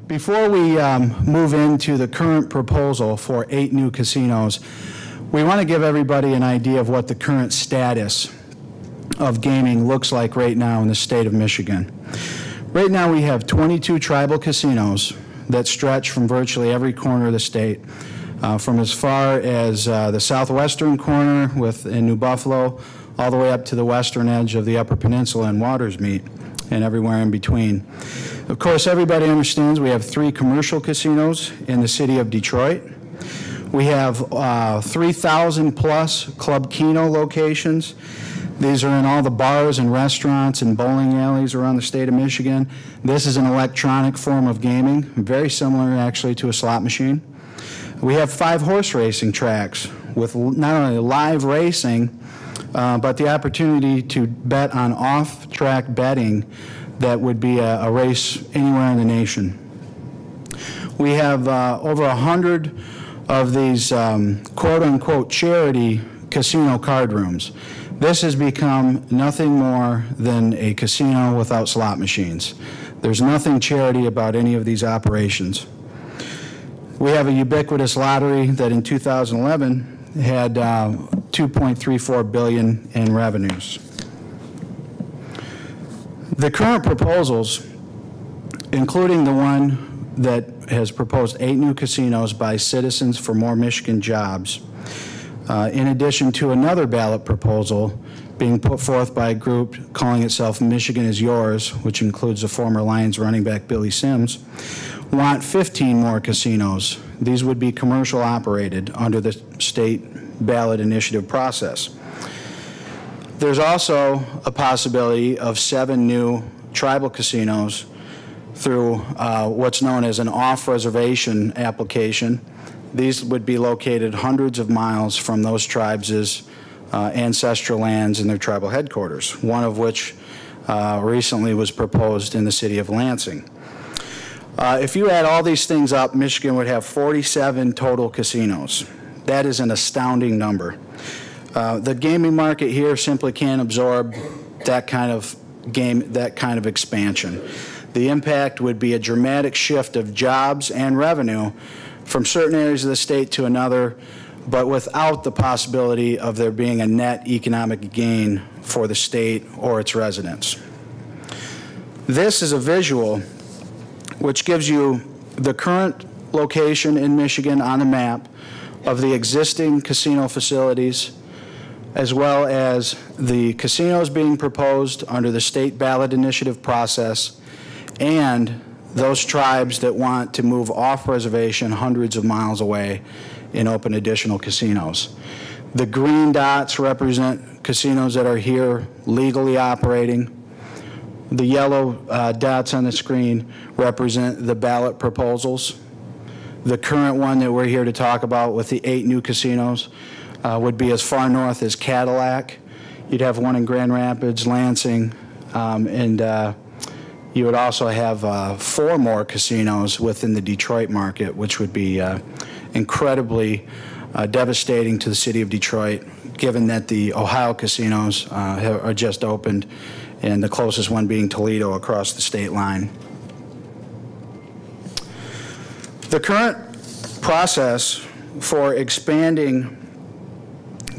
Before we move into the current proposal for 8 new casinos, we want to give everybody an idea of what the current status of gaming looks like right now in the state of Michigan. Right now we have 22 tribal casinos that stretch from virtually every corner of the state, from as far as the southwestern corner in New Buffalo, all the way up to the western edge of the Upper Peninsula and Watersmeet, and everywhere in between. Of course, everybody understands we have 3 commercial casinos in the city of Detroit. We have 3,000 plus Club Keno locations. These are in all the bars and restaurants and bowling alleys around the state of Michigan. This is an electronic form of gaming, very similar actually to a slot machine. We have 5 horse racing tracks with not only live racing, but the opportunity to bet on off-track betting that would be a race anywhere in the nation. We have over 100 of these quote-unquote charity casino card rooms. This has become nothing more than a casino without slot machines. There's nothing charity about any of these operations. We have a ubiquitous lottery that in 2011 had $2.34 billion in revenues. The current proposals, including the one that has proposed 8 new casinos by Citizens for More Michigan Jobs, in addition to another ballot proposal being put forth by a group calling itself Michigan is Yours, which includes the former Lions running back Billy Sims, want 15 more casinos. These would be commercial operated under the state ballot initiative process. There's also a possibility of 7 new tribal casinos through what's known as an off-reservation application. These would be located hundreds of miles from those tribes' ancestral lands and their tribal headquarters, one of which recently was proposed in the city of Lansing. If you add all these things up, Michigan would have 47 total casinos. That is an astounding number. The gaming market here simply can't absorb that kind of expansion. The impact would be a dramatic shift of jobs and revenue from certain areas of the state to another, but without the possibility of there being a net economic gain for the state or its residents. This is a visual which gives you the current location in Michigan on the map of the existing casino facilities, as well as the casinos being proposed under the state ballot initiative process, and those tribes that want to move off reservation hundreds of miles away and open additional casinos. The green dots represent casinos that are here legally operating. The yellow dots on the screen represent the ballot proposals. The current one that we're here to talk about with the 8 new casinos would be as far north as Cadillac. You'd have one in Grand Rapids, Lansing, and you would also have 4 more casinos within the Detroit market, which would be incredibly devastating to the city of Detroit, given that the Ohio casinos are just opened, and the closest one being Toledo across the state line. The current process for expanding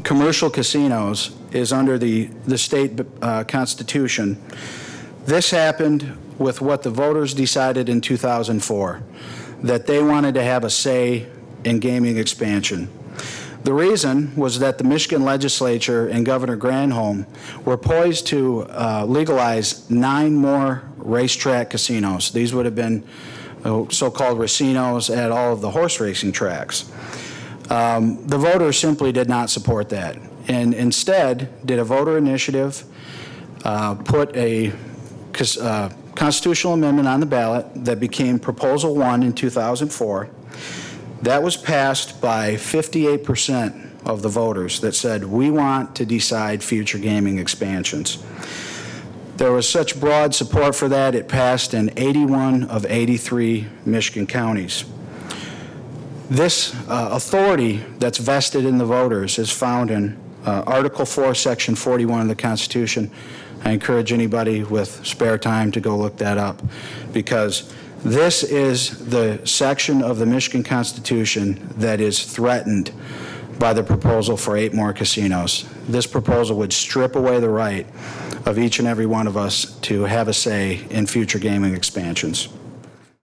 commercial casinos is under the state constitution. This happened with what the voters decided in 2004, that they wanted to have a say in gaming expansion. The reason was that the Michigan legislature and Governor Granholm were poised to legalize 9 more racetrack casinos. These would have been so-called racinos at all of the horse racing tracks. The voters simply did not support that, and instead did a voter initiative, put a constitutional amendment on the ballot that became Proposal 1 in 2004. That was passed by 58% of the voters that said, we want to decide future gaming expansions. There was such broad support for that, it passed in 81 of 83 Michigan counties. This authority that's vested in the voters is found in Article 4, Section 41 of the Constitution. I encourage anybody with spare time to go look that up, because This is the section of the Michigan Constitution that is threatened by the proposal for 8 more casinos. This proposal would strip away the right of each and every one of us to have a say in future gaming expansions.